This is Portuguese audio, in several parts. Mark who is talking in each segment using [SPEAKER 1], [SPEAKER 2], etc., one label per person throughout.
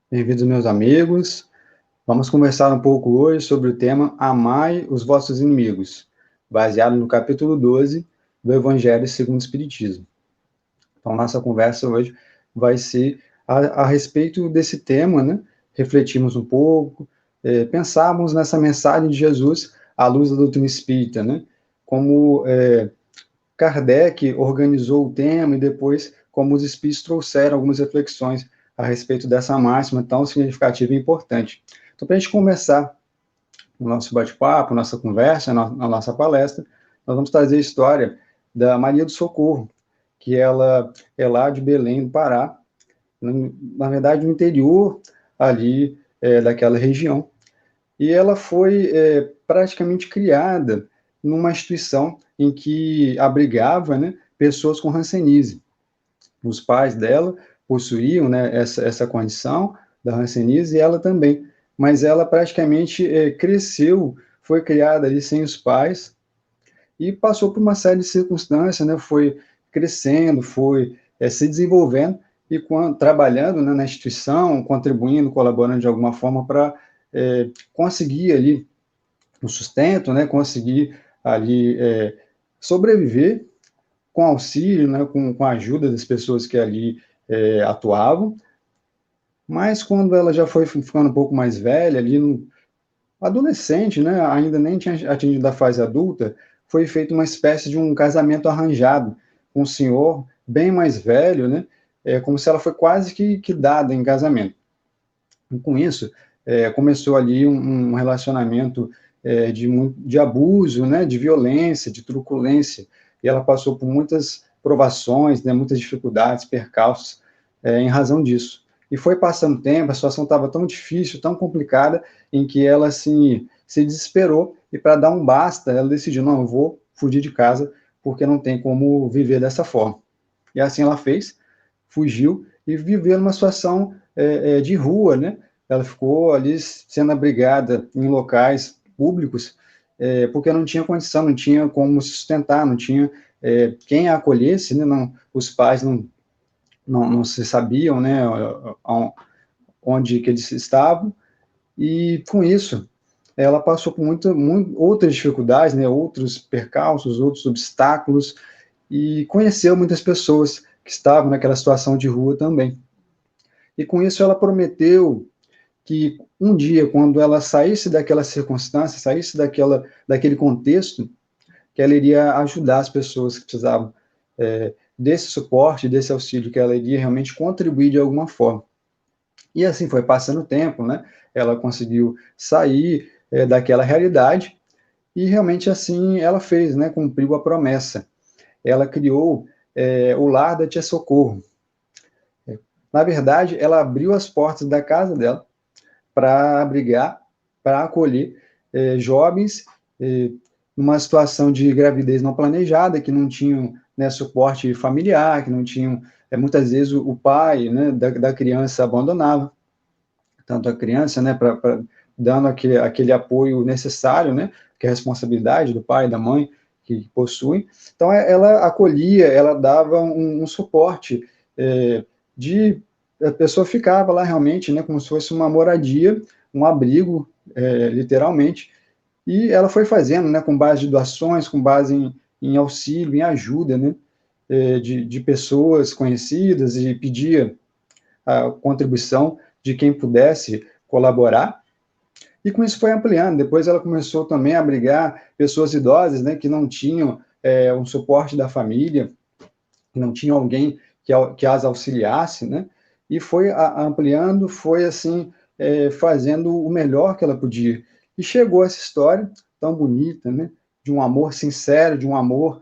[SPEAKER 1] Bem-vindos, meus amigos. Vamos conversar um pouco hoje sobre o tema Amai os vossos inimigos, baseado no capítulo 12 do Evangelho segundo o Espiritismo. Então, nossa conversa hoje vai ser a respeito desse tema, né? Refletirmos um pouco, pensarmos nessa mensagem de Jesus à luz da doutrina espírita, né? Como Kardec organizou o tema e depois como os espíritos trouxeram algumas reflexões a respeito dessa máxima tão significativa e importante. Então, para a gente começar o nosso bate-papo, nossa conversa, a nossa palestra, nós vamos trazer a história da Maria do Socorro, que ela é lá de Belém, do Pará, na verdade, no interior ali daquela região. E ela foi praticamente criada numa instituição em que abrigava, né, pessoas com hanseníase. Os pais dela possuíam, né, essa condição da hanseníase e ela também, mas ela praticamente cresceu, foi criada ali sem os pais e passou por uma série de circunstâncias, né, foi crescendo, foi se desenvolvendo e trabalhando, né, na instituição, contribuindo, colaborando de alguma forma para conseguir ali o sustento, né, conseguir ali sobreviver com auxílio, né, com a ajuda das pessoas que ali atuavam, mas quando ela já foi ficando um pouco mais velha, ali no adolescente, né, ainda nem tinha atingido a fase adulta, foi feito uma espécie de um casamento arranjado com um senhor bem mais velho, né, como se ela foi quase que dada em casamento. E com isso, começou ali um relacionamento de abuso, né, de violência, de truculência, e ela passou por muitas provações, né, muitas dificuldades, percalços, em razão disso. E foi passando tempo, a situação estava tão difícil, tão complicada, em que ela assim, se desesperou, e para dar um basta, ela decidiu, não, eu vou fugir de casa, porque não tem como viver dessa forma. E assim ela fez, fugiu, e viveu numa situação de rua, né? Ela ficou ali sendo abrigada em locais públicos, porque não tinha condição, não tinha como se sustentar, não tinha quem a acolhesse, né? Não, os pais não se sabiam, né? Onde que eles estavam, e com isso ela passou por outras dificuldades, né? Outros percalços, outros obstáculos, e conheceu muitas pessoas que estavam naquela situação de rua também. E com isso ela prometeu que um dia, quando ela saísse daquela circunstância, saísse daquele contexto, que ela iria ajudar as pessoas que precisavam desse suporte, desse auxílio, que ela iria realmente contribuir de alguma forma. E assim foi passando o tempo, né? Ela conseguiu sair daquela realidade e realmente assim ela fez, né? Cumpriu a promessa. Ela criou o Lar da Tia Socorro. Na verdade, ela abriu as portas da casa dela para abrigar, para acolher jovens numa situação de gravidez não planejada, que não tinham, né, suporte familiar, que não tinham, muitas vezes o pai, né, da criança abandonava, tanto a criança, né, dando aquele apoio necessário, né, que é a responsabilidade do pai e da mãe que possuem. Então, ela acolhia, ela dava um suporte de a pessoa ficava lá realmente, né, como se fosse uma moradia, um abrigo, literalmente, e ela foi fazendo, né, com base de doações, com base em auxílio, em ajuda, né, de pessoas conhecidas, e pedia a contribuição de quem pudesse colaborar, e com isso foi ampliando. Depois ela começou também a abrigar pessoas idosas, né, que não tinham um suporte da família, que não tinham alguém que as auxiliasse, né, e foi ampliando, foi assim, fazendo o melhor que ela podia. E chegou essa história tão bonita, né, de um amor sincero, de um amor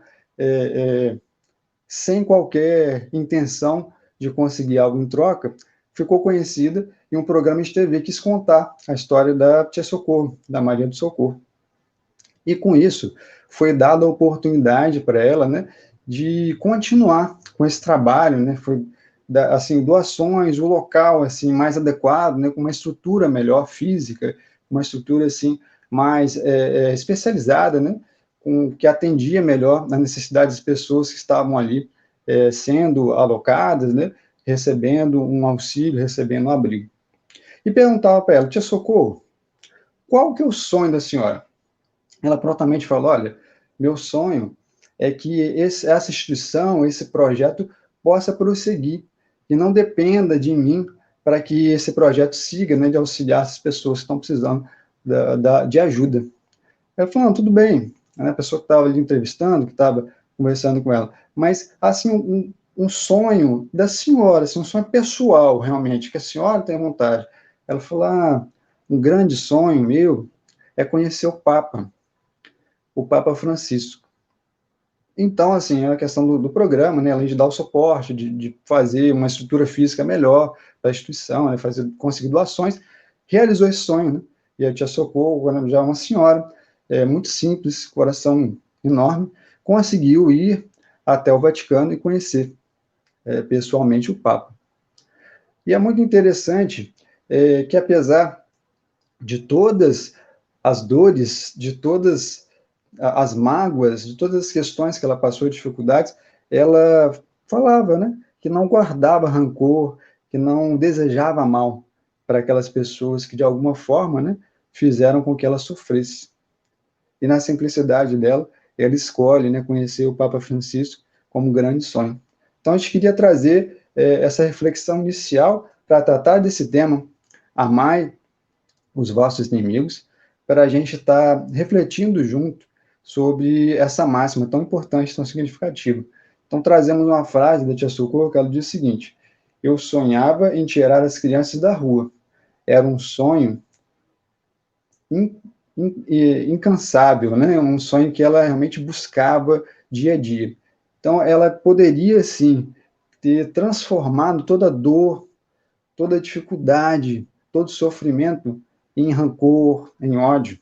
[SPEAKER 1] sem qualquer intenção de conseguir algo em troca, ficou conhecida e um programa de TV quis contar a história da Tia Socorro, da Maria do Socorro. E com isso, foi dada a oportunidade para ela, né, de continuar com esse trabalho, né, foi assim, doações, o local assim mais adequado, né, com uma estrutura melhor física, uma estrutura assim mais especializada, né, que atendia melhor as necessidades das pessoas que estavam ali sendo alocadas, né, recebendo um auxílio, recebendo um abrigo. e perguntava para ela: tia Socorro, qual que é o sonho da senhora? Ela prontamente falou: olha, meu sonho é que essa instituição, esse projeto possa prosseguir e não dependa de mim para que esse projeto siga, né, de auxiliar as pessoas que estão precisando de ajuda. Ela falou: não, tudo bem, né, a pessoa que estava ali entrevistando, que estava conversando com ela, mas assim, um sonho da senhora, assim, um sonho pessoal, realmente, que a senhora tem vontade. Ela falou: um grande sonho meu é conhecer o Papa Francisco. Então, assim, é a questão do programa, né, além de dar o suporte, de fazer uma estrutura física melhor para a instituição, né, conseguir doações, realizou esse sonho, né? E a tia Socorro, já uma senhora, muito simples, coração enorme, conseguiu ir até o Vaticano e conhecer pessoalmente o Papa. E é muito interessante que, apesar de todas as dores, de todas as mágoas, de todas as questões que ela passou, dificuldades, ela falava, né, que não guardava rancor, que não desejava mal para aquelas pessoas que de alguma forma, né, fizeram com que ela sofresse. E na simplicidade dela, ela escolhe, né, conhecer o Papa Francisco como um grande sonho. Então a gente queria trazer essa reflexão inicial para tratar desse tema: amai os vossos inimigos, para a gente estar refletindo junto sobre essa máxima tão importante, tão significativa. Então, trazemos uma frase da tia Socorro, que ela diz o seguinte: eu sonhava em tirar as crianças da rua. Era um sonho incansável, né? Um sonho que ela realmente buscava dia a dia. Então, ela poderia, sim, ter transformado toda a dor, toda a dificuldade, todo o sofrimento em rancor, em ódio,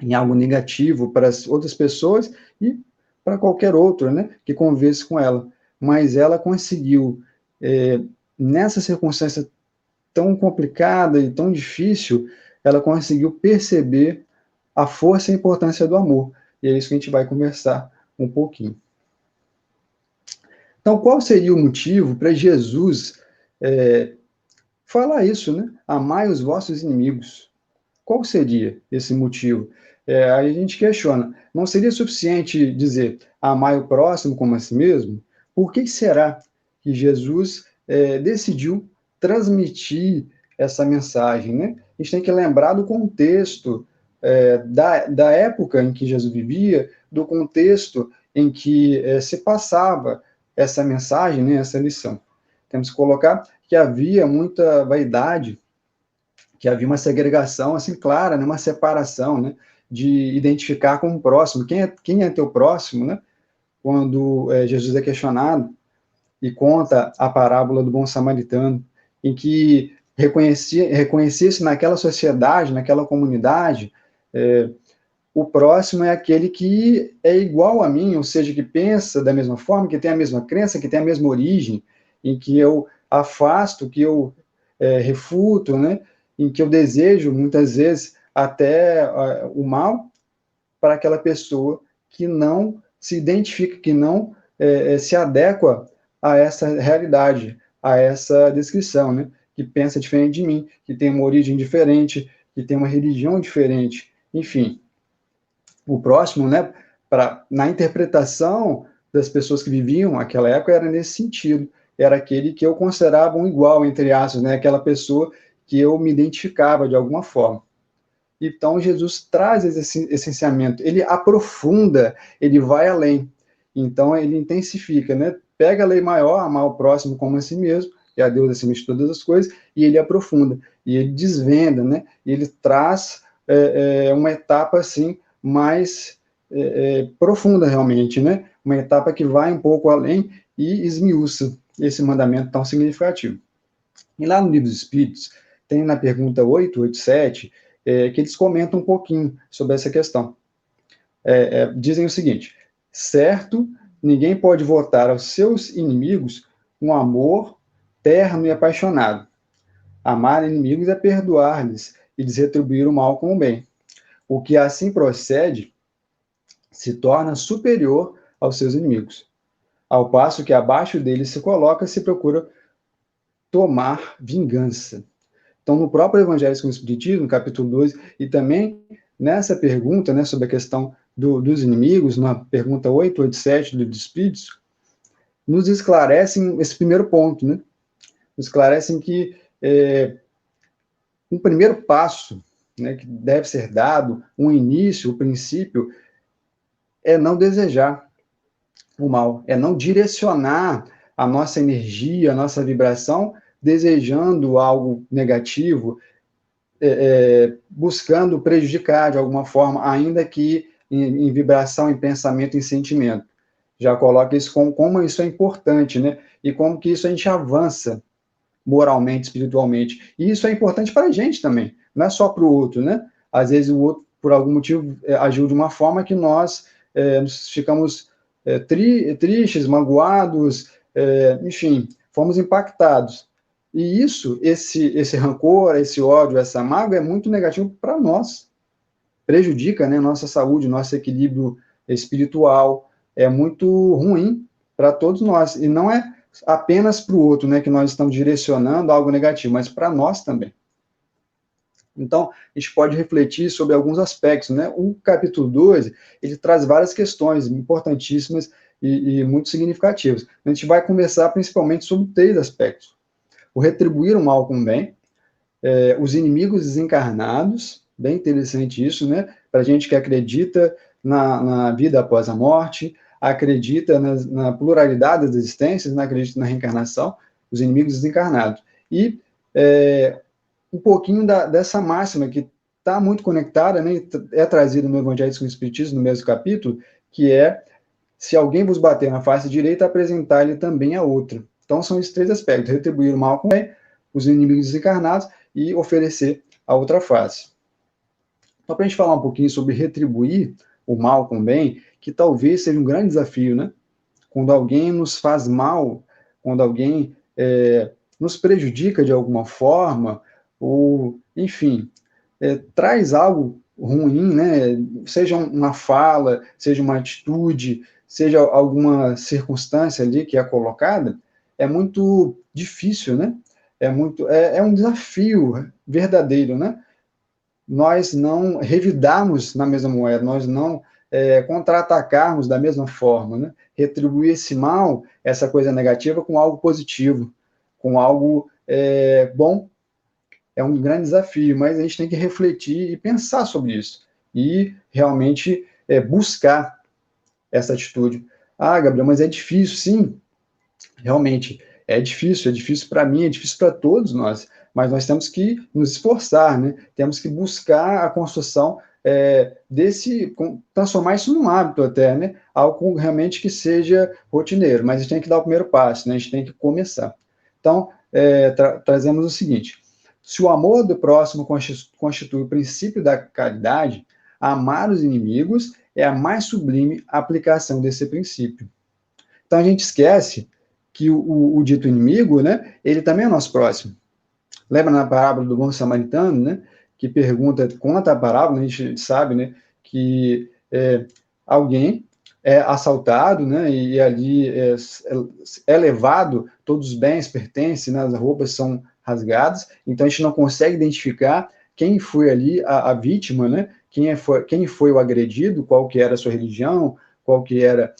[SPEAKER 1] em algo negativo para as outras pessoas e para qualquer outro, né, que convivesse com ela. Mas ela conseguiu, nessa circunstância tão complicada e tão difícil, ela conseguiu perceber a força e a importância do amor. E é isso que a gente vai conversar um pouquinho. Então, qual seria o motivo para Jesus falar isso, né? Amai os vossos inimigos. Qual seria esse motivo? Aí a gente questiona, não seria suficiente dizer amai o próximo como a si mesmo? Por que será que Jesus decidiu transmitir essa mensagem, né? A gente tem que lembrar do contexto da época em que Jesus vivia, do contexto em que se passava essa mensagem, né, essa lição. Temos que colocar que havia muita vaidade, que havia uma segregação assim clara, né, uma separação, né, de identificar com o próximo. Quem é teu próximo, né? Quando Jesus é questionado e conta a parábola do bom samaritano, em que reconhecia-se naquela sociedade, naquela comunidade, o próximo é aquele que é igual a mim, ou seja, que pensa da mesma forma, que tem a mesma crença, que tem a mesma origem, em que eu afasto, que eu refuto, né? Em que eu desejo, muitas vezes, até o mal para aquela pessoa que não se identifica, que não se adequa a essa realidade, a essa descrição, né? Que pensa diferente de mim, que tem uma origem diferente, que tem uma religião diferente, enfim. O próximo, né, na interpretação das pessoas que viviam aquela época, era nesse sentido. Era aquele que eu considerava um igual, entre aspas, né, aquela pessoa que eu me identificava de alguma forma. Então, Jesus traz esse ensinamento, ele aprofunda, ele vai além. Então, ele intensifica, né? Pega a lei maior, amar o próximo como a si mesmo, e a Deus acima de todas as coisas, e ele aprofunda, e ele desvenda, né? E ele traz uma etapa, assim, mais profunda, realmente, né? Uma etapa que vai um pouco além e esmiuça esse mandamento tão significativo. E lá no Livro dos Espíritos, tem na pergunta 887, que eles comentam um pouquinho sobre essa questão. Dizem o seguinte: certo, ninguém pode votar aos seus inimigos um amor terno e apaixonado. Amar inimigos é perdoar-lhes e lhes retribuir o mal com o bem. O que assim procede se torna superior aos seus inimigos. Ao passo que abaixo deles se coloca, se procura tomar vingança. Então, no próprio Evangelho segundo o Espiritismo, no capítulo 2, e também nessa pergunta, né, sobre a questão dos inimigos, na pergunta 887 do Livro dos Espíritos, nos esclarecem esse primeiro ponto, né? Nos esclarecem que um primeiro passo, né, que deve ser dado, um início, o princípio, é não desejar o mal, é não direcionar a nossa energia, a nossa vibração, desejando algo negativo, buscando prejudicar de alguma forma, ainda que em vibração, em pensamento, em sentimento. Já coloca isso como isso é importante, né? E como que isso a gente avança moralmente, espiritualmente. E isso é importante para a gente também, não é só para o outro, né? Às vezes o outro, por algum motivo, agiu de uma forma que nós ficamos tristes, magoados, enfim, fomos impactados. E isso, esse rancor, esse ódio, essa mágoa é muito negativo para nós. Prejudica, né, nossa saúde, nosso equilíbrio espiritual. É muito ruim para todos nós. E não é apenas para o outro, né, que nós estamos direcionando algo negativo, mas para nós também. Então, a gente pode refletir sobre alguns aspectos, né? O capítulo 12, ele traz várias questões importantíssimas e muito significativas. A gente vai conversar principalmente sobre 3 aspectos. O retribuir o mal com o bem, os inimigos desencarnados, bem interessante isso, né? Para a gente que acredita na vida após a morte, acredita na pluralidade das existências, acredita na reencarnação, os inimigos desencarnados. E um pouquinho dessa máxima que está muito conectada, né? É trazida no Evangelho segundo o Espiritismo, no mesmo capítulo, que é: se alguém vos bater na face direita, apresentar-lhe também a outra. Então, são esses 3 aspectos: retribuir o mal com o bem, os inimigos desencarnados e oferecer a outra face. Então, para a gente falar um pouquinho sobre retribuir o mal com o bem, que talvez seja um grande desafio, né? Quando alguém nos faz mal, quando alguém nos prejudica de alguma forma, ou, enfim, traz algo ruim, né? Seja uma fala, seja uma atitude, seja alguma circunstância ali que é colocada, é muito difícil, né? É um desafio verdadeiro, né? Nós não revidarmos na mesma moeda, nós não contra-atacarmos da mesma forma, né? Retribuir esse mal, essa coisa negativa, com algo positivo, com algo bom. É um grande desafio, mas a gente tem que refletir e pensar sobre isso. E realmente buscar essa atitude. Ah, Gabriel, mas é difícil, sim. Realmente, é difícil para mim, é difícil para todos nós, mas nós temos que nos esforçar, né? Temos que buscar a construção transformar isso num hábito até, né? Algo realmente que seja rotineiro, mas a gente tem que dar o primeiro passo, né? A gente tem que começar. Então, trazemos o seguinte: se o amor do próximo constitui o princípio da caridade, amar os inimigos é a mais sublime aplicação desse princípio. Então, a gente esquece que o dito inimigo, né, ele também é nosso próximo. Lembra na parábola do bom samaritano, né, que pergunta, conta a parábola, a gente sabe, né, que alguém é assaltado, né, e ali é levado, todos os bens pertencem, né, as roupas são rasgadas, então a gente não consegue identificar quem foi ali a vítima, né, quem foi o agredido, qual que era a sua religião, qual que era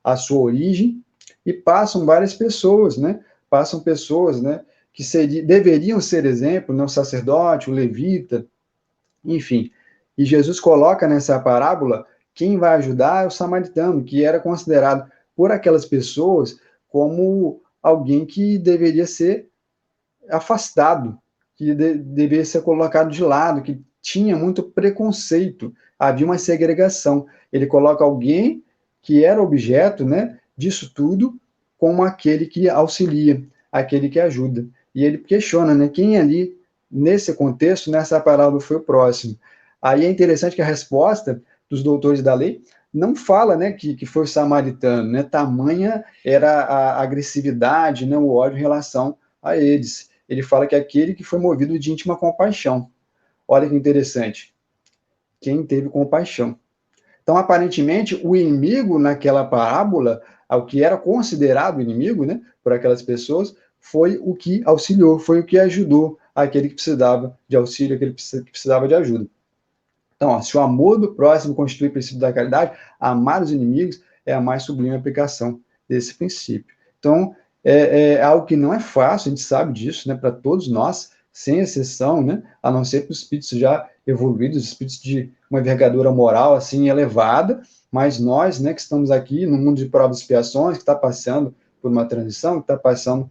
[SPEAKER 1] a sua origem, e passam várias pessoas, né? Passam pessoas, né? Que deveriam ser exemplo, né? O sacerdote, o levita, enfim. E Jesus coloca nessa parábola quem vai ajudar é o samaritano, que era considerado por aquelas pessoas como alguém que deveria ser afastado, que deveria ser colocado de lado, que tinha muito preconceito, havia uma segregação. Ele coloca alguém que era objeto, né, disso tudo, como aquele que auxilia, aquele que ajuda. E ele questiona, né, quem ali, nesse contexto, nessa parábola foi o próximo. Aí é interessante que a resposta dos doutores da lei não fala, né, que foi o samaritano, né, tamanha era a agressividade, né, o ódio em relação a eles. Ele fala que é aquele que foi movido de íntima compaixão. Olha que interessante. Quem teve compaixão. Então, aparentemente, o inimigo naquela parábola, ao que era considerado inimigo, né, por aquelas pessoas, foi o que auxiliou, foi o que ajudou, àquele que precisava de auxílio, aquele que precisava de ajuda. Então, ó, se o amor do próximo constitui o princípio da caridade, amar os inimigos é a mais sublime aplicação desse princípio. Então, é algo que não é fácil, a gente sabe disso, né, para todos nós, sem exceção, né, a não ser para os espíritos já evoluídos, espíritos de uma envergadura moral assim elevada, mas nós, né, que estamos aqui no mundo de provas e expiações, que está passando por uma transição, que está passando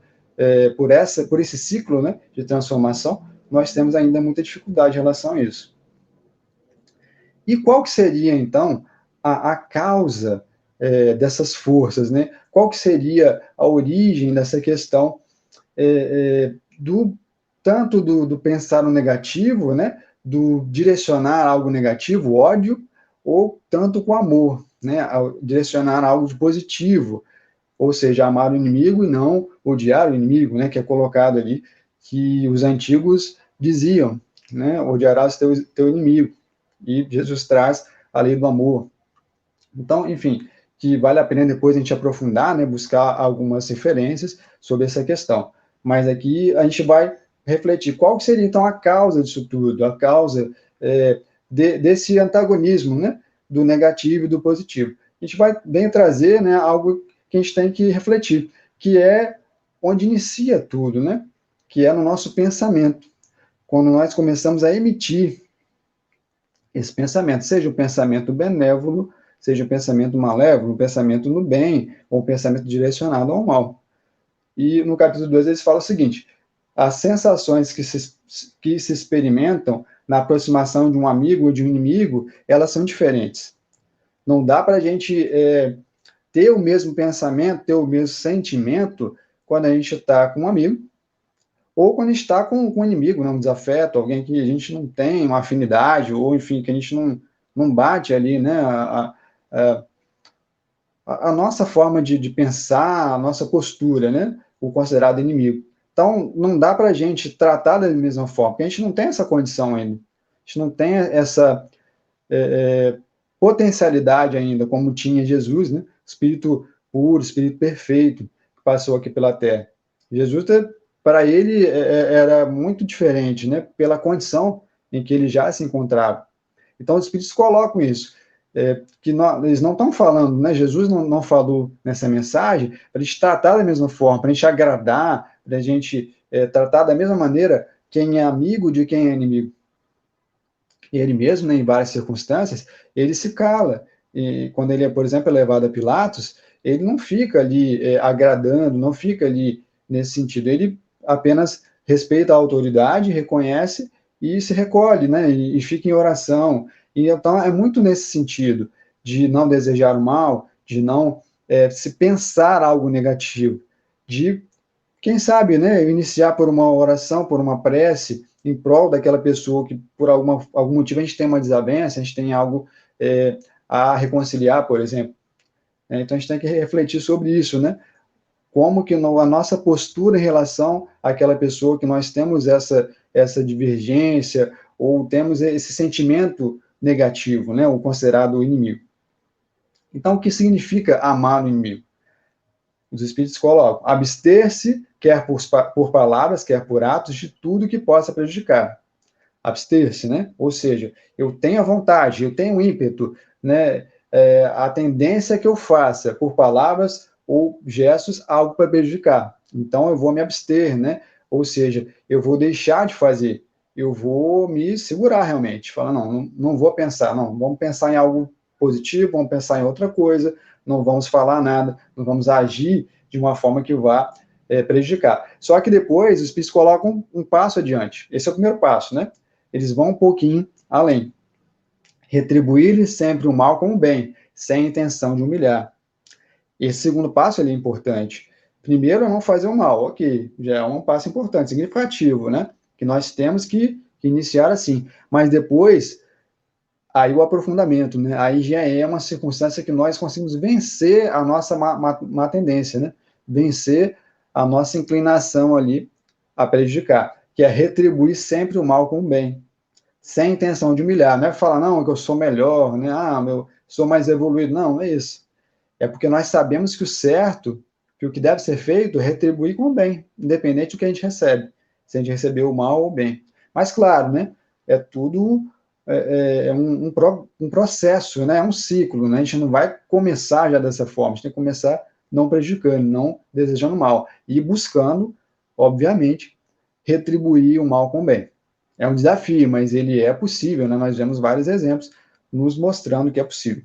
[SPEAKER 1] por esse ciclo, né, de transformação, nós temos ainda muita dificuldade em relação a isso. E qual que seria, então, a causa dessas forças, né? Qual que seria a origem dessa questão tanto do pensar no negativo, né? Do direcionar algo negativo, ódio, ou tanto com amor, né? Direcionar algo de positivo, ou seja, amar o inimigo e não odiar o inimigo, né? Que é colocado ali, que os antigos diziam, né? Odiarás teu inimigo. E Jesus traz a lei do amor. Então, enfim, que vale a pena depois a gente aprofundar, né, buscar algumas referências sobre essa questão. Mas aqui a gente vai refletir qual seria, então, a causa disso tudo, a causa desse antagonismo, né, do negativo e do positivo. A gente vai bem trazer, né, algo que a gente tem que refletir, que é onde inicia tudo, né, que é no nosso pensamento. Quando nós começamos a emitir esse pensamento, seja um pensamento benévolo, seja um pensamento malévolo, um pensamento no bem, ou um pensamento direcionado ao mal. E no capítulo 2 eles falam o seguinte: as sensações que se experimentam na aproximação de um amigo ou de um inimigo, elas são diferentes. Não dá para a gente ter o mesmo pensamento, ter o mesmo sentimento quando a gente está com um amigo, ou quando está com um inimigo, né, um desafeto, alguém que a gente não tem uma afinidade, ou enfim, que a gente não bate ali, né, a nossa forma de pensar, a nossa postura, né, o considerado inimigo. Então, não dá para a gente tratar da mesma forma, porque a gente não tem essa condição ainda, a gente não tem essa potencialidade ainda, como tinha Jesus, né, espírito puro, espírito perfeito, que passou aqui pela Terra. Jesus, para ele, era muito diferente, né, pela condição em que ele já se encontrava. Então, os espíritos colocam isso, que eles não estão falando, né, Jesus não falou nessa mensagem para a gente tratar da mesma forma, para a gente agradar, para a gente tratar da mesma maneira quem é amigo de quem é inimigo. E ele mesmo, né, em várias circunstâncias, ele se cala. E quando ele é, por exemplo, levado a Pilatos, ele não fica ali agradando, não fica ali nesse sentido. Ele apenas respeita a autoridade, reconhece e se recolhe, né, e fica em oração. E então é muito nesse sentido de não desejar o mal, de não se pensar algo negativo, de quem sabe, né, iniciar por uma oração, por uma prece, em prol daquela pessoa que, por algum motivo, a gente tem uma desavença, a gente tem algo a reconciliar, por exemplo. Então, a gente tem que refletir sobre isso, né? Como que a nossa postura em relação àquela pessoa que nós temos essa divergência, ou temos esse sentimento negativo, né, o considerado inimigo. Então, o que significa amar o inimigo? Os espíritos colocam: abster-se, quer por palavras, quer por atos, de tudo que possa prejudicar. Abster-se, né? Ou seja, eu tenho a vontade, eu tenho ímpeto, né? A tendência é que eu faça, por palavras ou gestos, algo para prejudicar. Então, eu vou me abster, né? Ou seja, eu vou deixar de fazer, eu vou me segurar realmente. Falar, não vou pensar, não, vamos pensar em algo positivo, vamos pensar em outra coisa, não vamos falar nada, não vamos agir de uma forma que vá prejudicar. Só que depois os espíritos colocam um passo adiante. Esse é o primeiro passo, né? Eles vão um pouquinho além. Retribuir-lhe sempre o mal com o bem, sem intenção de humilhar. Esse segundo passo ele é importante. Primeiro, não fazer o mal, ok, já é um passo importante, significativo, né? Que nós temos que iniciar assim. Mas depois, aí o aprofundamento, né? Aí já é uma circunstância que nós conseguimos vencer a nossa má tendência, né? Vencer a nossa inclinação ali a prejudicar, que é retribuir sempre o mal com o bem, sem intenção de humilhar. Não é falar, não, que eu sou melhor, né? Eu sou mais evoluído. Não é isso. É porque nós sabemos que o certo, que o que deve ser feito, é retribuir com o bem, independente do que a gente recebe. se a gente recebeu o mal ou o bem. Mas, claro, né, é tudo um processo, né, é um ciclo, né, a gente não vai começar já dessa forma, a gente tem que começar não prejudicando, não desejando mal, e buscando, obviamente, retribuir o mal com o bem. É um desafio, mas ele é possível, né, nós vemos vários exemplos nos mostrando que é possível.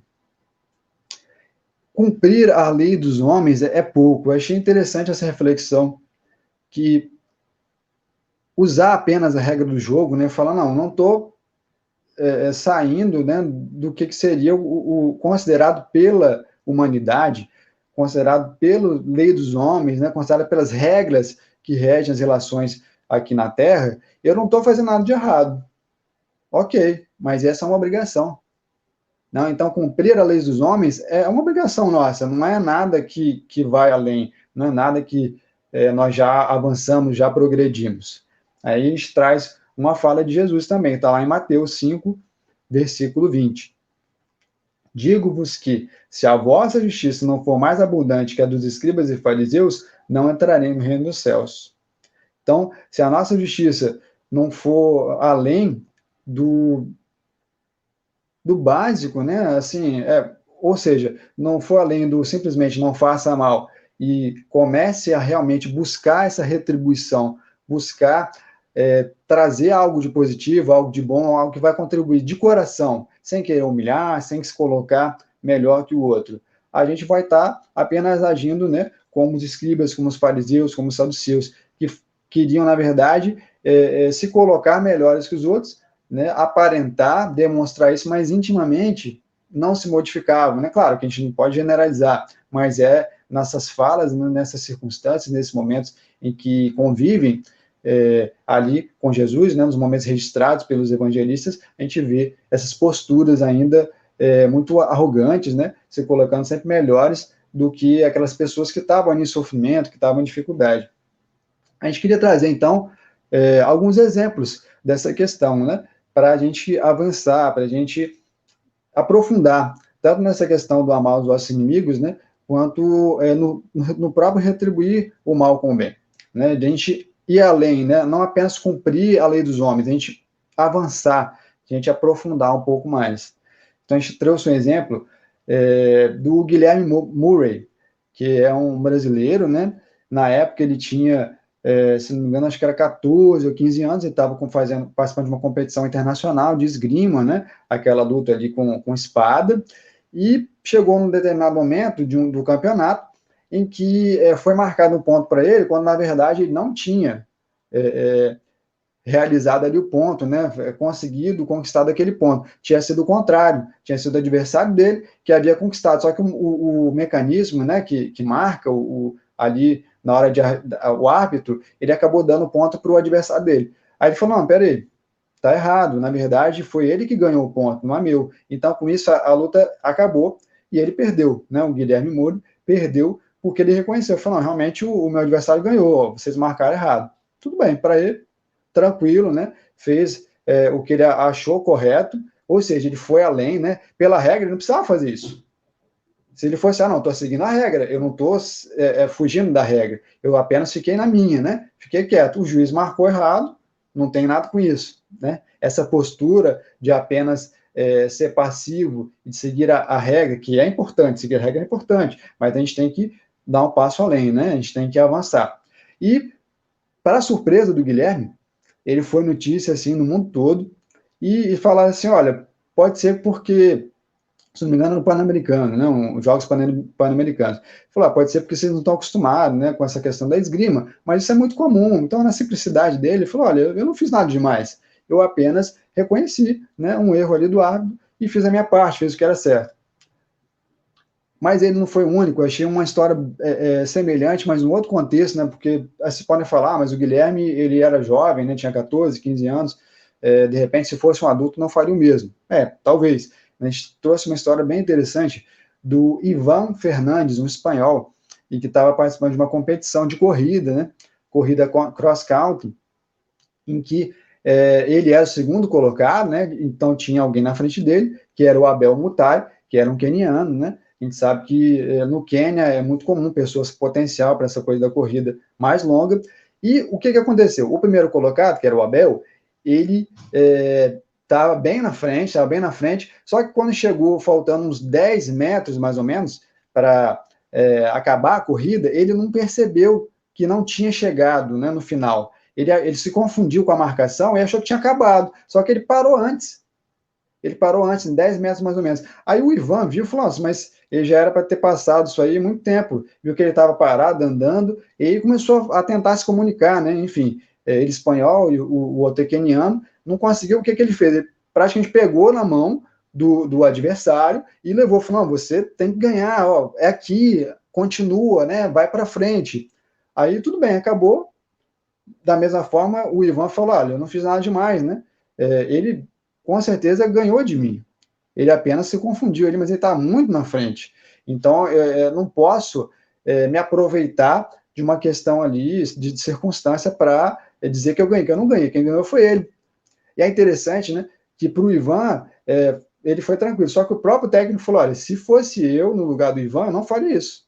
[SPEAKER 1] Cumprir a lei dos homens é pouco. Eu achei interessante essa reflexão, que usar apenas a regra do jogo, né, falar, não estou saindo, né, do que seria o considerado pela humanidade, considerado pela lei dos homens, né, considerado pelas regras que regem as relações aqui na Terra, eu não estou fazendo nada de errado. Ok, mas essa é uma obrigação. Não, então, cumprir a lei dos homens é uma obrigação nossa, não é nada que vai além, não é nada que nós já avançamos, já progredimos. Aí a gente traz uma fala de Jesus também, está lá em Mateus 5, versículo 20. Digo-vos que, se a vossa justiça não for mais abundante que a dos escribas e fariseus, não entrarei no reino dos céus. Então, se a nossa justiça não for além do básico, né? Assim, ou seja, não for além do simplesmente não faça mal e comece a realmente buscar essa retribuição, buscar trazer algo de positivo, algo de bom, algo que vai contribuir de coração, sem querer humilhar, sem se colocar melhor que o outro. A gente vai estar apenas agindo, né, como os escribas, como os fariseus, como os saduceus, que queriam, na verdade, se colocar melhores que os outros, né, aparentar, demonstrar isso, mas intimamente não se modificavam. Né? Claro que a gente não pode generalizar, mas nessas falas, né, nessas circunstâncias, nesses momentos em que convivem ali com Jesus, né, nos momentos registrados pelos evangelistas, a gente vê essas posturas ainda muito arrogantes, né, se colocando sempre melhores do que aquelas pessoas que estavam em sofrimento, que estavam em dificuldade. A gente queria trazer, então, alguns exemplos dessa questão, né, para a gente avançar, para a gente aprofundar, tanto nessa questão do amar os nossos inimigos, né, quanto no próprio retribuir o mal com o bem. Né, de a gente ir além, né, não apenas cumprir a lei dos homens, a gente avançar, a gente aprofundar um pouco mais. Então, a gente trouxe um exemplo do Guilherme Murray, que é um brasileiro, né, na época ele tinha se não me engano, acho que era 14 ou 15 anos, ele estava participando de uma competição internacional de esgrima, né? Aquela luta ali com espada, e chegou num determinado momento do campeonato em que foi marcado um ponto para ele, quando na verdade ele não tinha realizado ali o ponto, né? Conseguido, conquistado aquele ponto. Tinha sido o contrário, tinha sido o adversário dele que havia conquistado, só que o mecanismo, né, que marca ali na hora o árbitro, ele acabou dando ponto para o adversário dele. Aí ele falou, não, peraí, tá errado, na verdade foi ele que ganhou o ponto, não é meu. Então, com isso, a luta acabou e ele perdeu, né, o Guilherme Moura perdeu porque ele reconheceu, falou, não, realmente o meu adversário ganhou, vocês marcaram errado. Tudo bem, para ele, tranquilo, né, fez o que ele achou correto, ou seja, ele foi além, né, pela regra, ele não precisava fazer isso. Se ele fosse, não, estou seguindo a regra, eu não estou fugindo da regra, eu apenas fiquei na minha, né? Fiquei quieto. O juiz marcou errado, não tem nada com isso, né? Essa postura de apenas ser passivo e de seguir a regra, que é importante, seguir a regra é importante, mas a gente tem que dar um passo além, né? A gente tem que avançar. E, para a surpresa do Guilherme, ele foi notícia assim no mundo todo e falar assim, olha, pode ser porque se não me engano, no Pan-Americano, né, os Jogos Pan-Americanos. Falou, pode ser porque vocês não estão acostumados, né, com essa questão da esgrima, mas isso é muito comum. Então, na simplicidade dele, ele falou, olha, eu não fiz nada demais, eu apenas reconheci, né, um erro ali do árbitro e fiz a minha parte, fiz o que era certo. Mas ele não foi o único, eu achei uma história semelhante, mas em outro contexto, né, porque vocês podem falar, mas o Guilherme, ele era jovem, né, tinha 14, 15 anos, de repente, se fosse um adulto, não faria o mesmo. Talvez. A gente trouxe uma história bem interessante do Ivan Fernandes, um espanhol, e que estava participando de uma competição de corrida, né, corrida cross-country, em que ele era o segundo colocado, né, então tinha alguém na frente dele, que era o Abel Mutai, que era um queniano, né, a gente sabe que no Quênia é muito comum pessoas com potencial para essa coisa da corrida mais longa, E o que aconteceu? O primeiro colocado, que era o Abel, ele estava bem na frente, só que quando chegou, faltando uns 10 metros, mais ou menos, para acabar a corrida, ele não percebeu que não tinha chegado, né, no final. Ele se confundiu com a marcação e achou que tinha acabado, só que ele parou antes. Ele parou antes, em 10 metros mais ou menos. Aí o Ivan viu e falou, nossa, mas ele já era para ter passado isso aí há muito tempo. Viu que ele estava parado, andando, e ele começou a tentar se comunicar, né? Enfim, ele espanhol e o outro queniano, não conseguiu. O que ele fez? Ele praticamente pegou na mão do adversário e levou, falou, não, você tem que ganhar, ó, é aqui, continua, né? Vai para frente. Aí tudo bem, acabou. Da mesma forma, o Ivan falou, olha, eu não fiz nada demais, né? Ele com certeza ganhou de mim. Ele apenas se confundiu, mas ele está muito na frente. Então, eu não posso me aproveitar de uma questão ali, de circunstância, para dizer que eu ganhei, que eu não ganhei. Quem ganhou foi ele. E é interessante, né, que para o Ivan, ele foi tranquilo. Só que o próprio técnico falou, olha, se fosse eu no lugar do Ivan, eu não faria isso.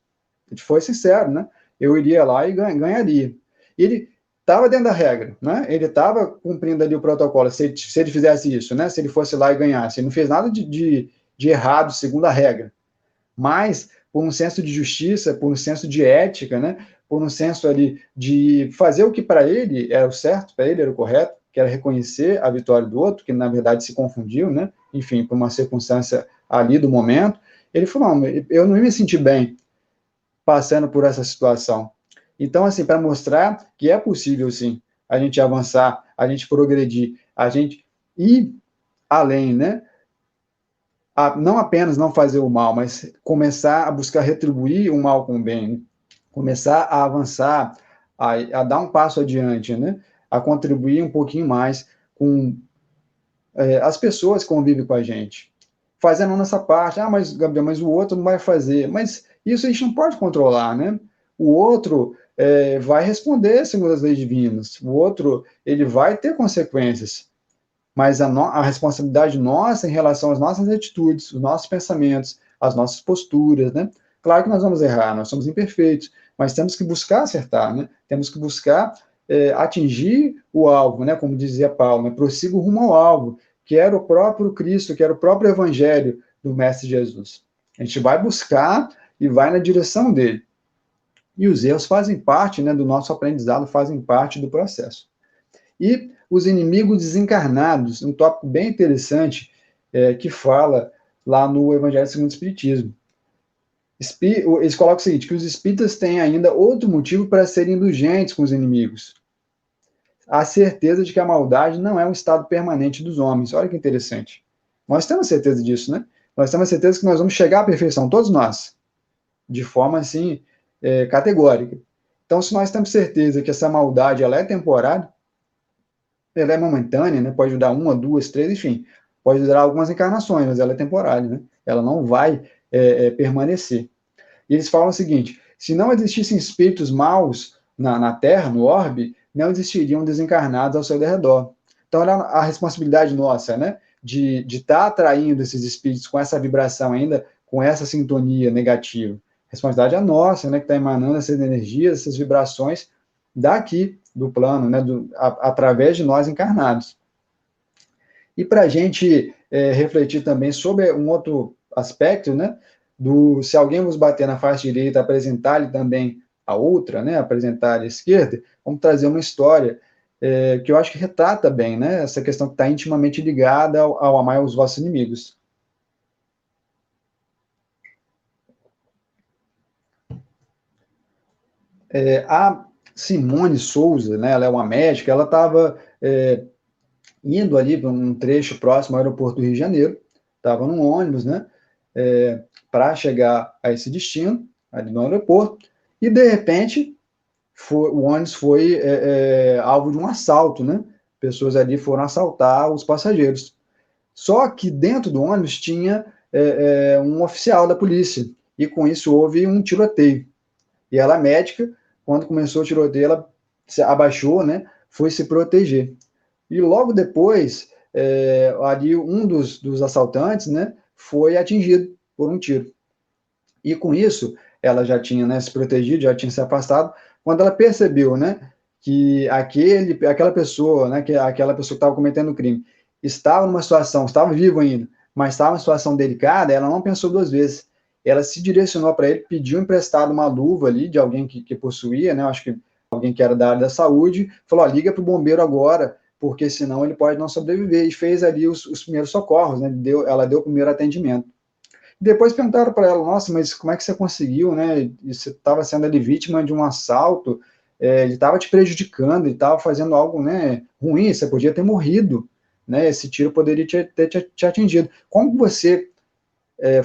[SPEAKER 1] Ele foi sincero, né? Eu iria lá e ganharia. E ele estava dentro da regra, né? Ele estava cumprindo ali o protocolo, se ele fizesse isso, né? Se ele fosse lá e ganhasse. Ele não fez nada de errado, segundo a regra. Mas, por um senso de justiça, por um senso de ética, né? Por um senso ali de fazer o que para ele era o certo, para ele era o correto, que era reconhecer a vitória do outro, que na verdade se confundiu, né? Enfim, por uma circunstância ali do momento. Ele falou, não, eu não ia me sentir bem passando por essa situação. Então, assim, para mostrar que é possível, sim, a gente avançar, a gente progredir, a gente ir além, né? Não apenas não fazer o mal, mas começar a buscar retribuir o mal com o bem, né? Começar a avançar, a dar um passo adiante, né? A contribuir um pouquinho mais com as pessoas que convivem com a gente. Fazendo a nossa parte, mas, Gabriel, mas o outro não vai fazer. Mas isso a gente não pode controlar, né? O outro vai responder segundo as leis divinas. O outro, ele vai ter consequências. Mas a responsabilidade nossa em relação às nossas atitudes, os nossos pensamentos, as nossas posturas, né? Claro que nós vamos errar, nós somos imperfeitos, mas temos que buscar acertar, né? Temos que buscar atingir o alvo, né? Como dizia Paulo, né? Prossigo rumo ao alvo, que era o próprio Cristo, que era o próprio Evangelho do Mestre Jesus. A gente vai buscar e vai na direção dele. E os erros fazem parte, né, do nosso aprendizado, fazem parte do processo. E os inimigos desencarnados, um tópico bem interessante que fala lá no Evangelho segundo o Espiritismo. Eles colocam o seguinte, que os espíritas têm ainda outro motivo para serem indulgentes com os inimigos. A certeza de que a maldade não é um estado permanente dos homens. Olha que interessante. Nós temos certeza disso, né? Nós temos certeza que nós vamos chegar à perfeição, todos nós, de forma assim, categórica. Então, se nós temos certeza que essa maldade ela é temporária, ela é momentânea, né? Pode durar uma, duas, três, enfim, pode durar algumas encarnações, mas ela é temporária, né? Ela não vai permanecer. E eles falam o seguinte, se não existissem espíritos maus na Terra, no orbe, não existiriam desencarnados ao seu redor. Então, olha a responsabilidade nossa, né? De estar atraindo esses espíritos com essa vibração ainda, com essa sintonia negativa. A responsabilidade é nossa, né? Que está emanando essas energias, essas vibrações daqui do plano, né? Através de nós encarnados. E para a gente refletir também sobre um outro aspecto, né? Se alguém vos bater na face direita, apresentar-lhe também a outra, né? Apresentar a esquerda, vamos trazer uma história que eu acho que retrata bem, né? Essa questão que está intimamente ligada ao amar os vossos inimigos. A Simone Souza, né? Ela é uma médica, ela estava indo ali para um trecho próximo ao aeroporto do Rio de Janeiro, estava num ônibus, né? Para chegar a esse destino, ali no aeroporto, e de repente o ônibus foi alvo de um assalto, né? Pessoas ali foram assaltar os passageiros. Só que dentro do ônibus tinha um oficial da polícia, e com isso houve um tiroteio. E ela, médica, quando começou o tiroteio, ela se abaixou, né? Foi se proteger. E logo depois, ali um dos assaltantes, né? Foi atingido por um tiro. E com isso, ela já tinha, né, se protegido, já tinha se afastado. Quando ela percebeu, né, que aquela pessoa, né, aquela pessoa que estava cometendo o crime, estava numa situação, estava vivo ainda, mas estava em situação delicada, ela não pensou duas vezes. Ela se direcionou para ele, pediu emprestado uma luva ali de alguém que possuía, né, acho que alguém que era da área da saúde, falou, ó, liga para o bombeiro agora, porque senão ele pode não sobreviver, e fez ali os primeiros socorros, né, ela deu o primeiro atendimento. Depois perguntaram para ela, nossa, mas como é que você conseguiu, né? Você estava sendo ali vítima de um assalto, ele estava te prejudicando, ele estava fazendo algo, né, ruim, você podia ter morrido, né? Esse tiro poderia ter te atingido. Como você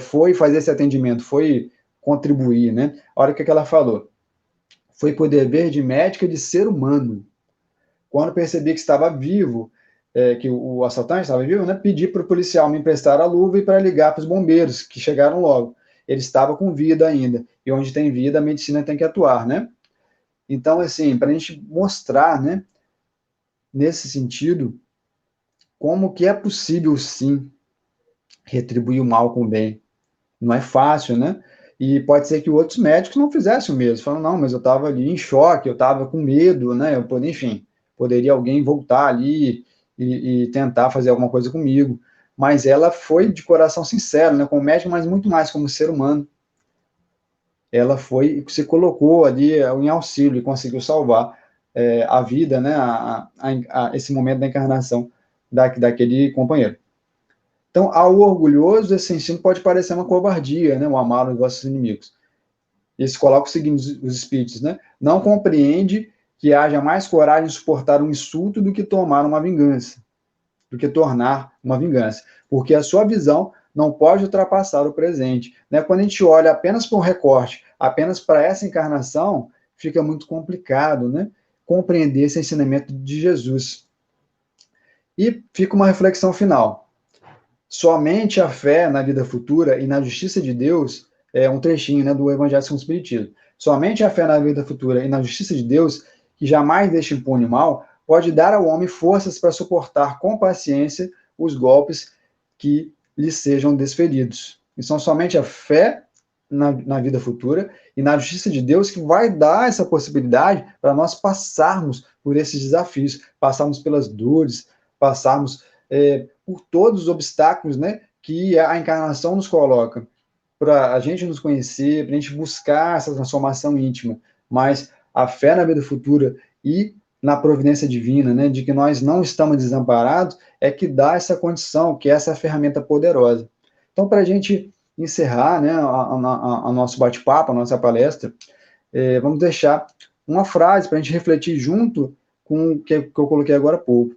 [SPEAKER 1] foi fazer esse atendimento, foi contribuir, né? Olha o que ela falou. Foi por dever de médica de ser humano. Quando percebi que estava vivo, que o assaltante estava vivo, né, pedi para o policial me emprestar a luva e para ligar para os bombeiros, que chegaram logo. Ele estava com vida ainda, e onde tem vida, a medicina tem que atuar, né? Então, assim, para a gente mostrar, né, nesse sentido, como que é possível, sim, retribuir o mal com o bem. Não é fácil, né? E pode ser que outros médicos não fizessem o mesmo. Falam, não, mas eu estava ali em choque, eu estava com medo, né? Enfim, poderia alguém voltar ali e tentar fazer alguma coisa comigo. Mas ela foi de coração sincero, né? Como médico, mas muito mais como ser humano. Ela foi, se colocou ali em auxílio e conseguiu salvar a vida, né? Esse momento da encarnação daquele companheiro. Então, ao orgulhoso, esse ensino pode parecer uma covardia, né? O amar os vossos inimigos. Eles colocam o seguinte, os espíritos, né? Não compreende que haja mais coragem de suportar um insulto do que tomar uma vingança, do que tornar uma vingança, porque a sua visão não pode ultrapassar o presente, né? Quando a gente olha apenas para um recorte, apenas para essa encarnação, fica muito complicado, né? Compreender esse ensinamento de Jesus. E fica uma reflexão final. Somente a fé na vida futura e na justiça de Deus, é um trechinho, né, do Evangelho segundo o Espiritismo. Somente a fé na vida futura e na justiça de Deus, que jamais deixa impune o mal, pode dar ao homem forças para suportar com paciência os golpes que lhe sejam desferidos. E são somente a fé na vida futura e na justiça de Deus que vai dar essa possibilidade para nós passarmos por esses desafios, passarmos pelas dores, passarmos por todos os obstáculos, né, que a encarnação nos coloca, para a gente nos conhecer, para a gente buscar essa transformação íntima, mas a fé na vida futura e na providência divina, né, de que nós não estamos desamparados, é que dá essa condição, que é essa ferramenta poderosa. Então, para a gente encerrar, né, a nosso bate-papo, a nossa palestra, vamos deixar uma frase para a gente refletir junto com o que eu coloquei agora há pouco.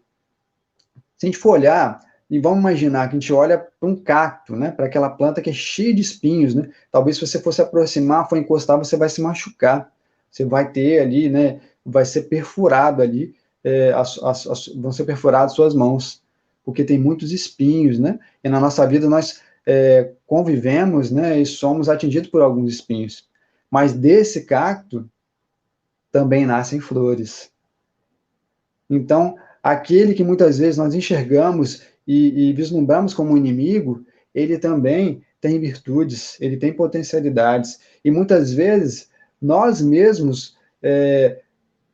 [SPEAKER 1] Se a gente for olhar, e vamos imaginar que a gente olha para um cacto, né, para aquela planta que é cheia de espinhos, né, talvez se você for se aproximar, for encostar, você vai se machucar, você vai ter ali, né, vai ser perfurado ali, vão ser perfuradas suas mãos, porque tem muitos espinhos, né, e na nossa vida nós convivemos, né, e somos atingidos por alguns espinhos, mas desse cacto também nascem flores. Então, aquele que muitas vezes nós enxergamos e vislumbramos como inimigo, ele também tem virtudes, ele tem potencialidades. E muitas vezes nós mesmos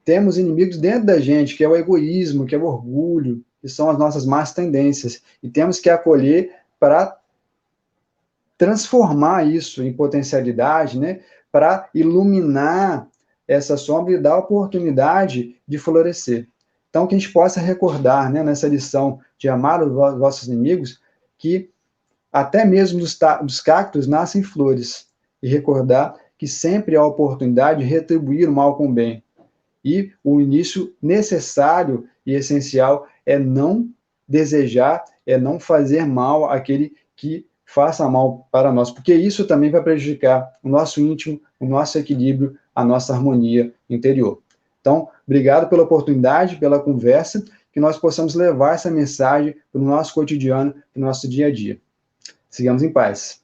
[SPEAKER 1] temos inimigos dentro da gente, que é o egoísmo, que é o orgulho, que são as nossas más tendências. E temos que acolher para transformar isso em potencialidade, né? Para iluminar essa sombra e dar oportunidade de florescer. Então, que a gente possa recordar, né, nessa lição de amar os vossos inimigos, que até mesmo dos cactos nascem flores, e recordar que sempre há oportunidade de retribuir o mal com o bem. E o início necessário e essencial é não desejar, é não fazer mal àquele que faça mal para nós, porque isso também vai prejudicar o nosso íntimo, o nosso equilíbrio, a nossa harmonia interior. Então, obrigado pela oportunidade, pela conversa, que nós possamos levar essa mensagem para o nosso cotidiano, para o nosso dia a dia. Sigamos em paz.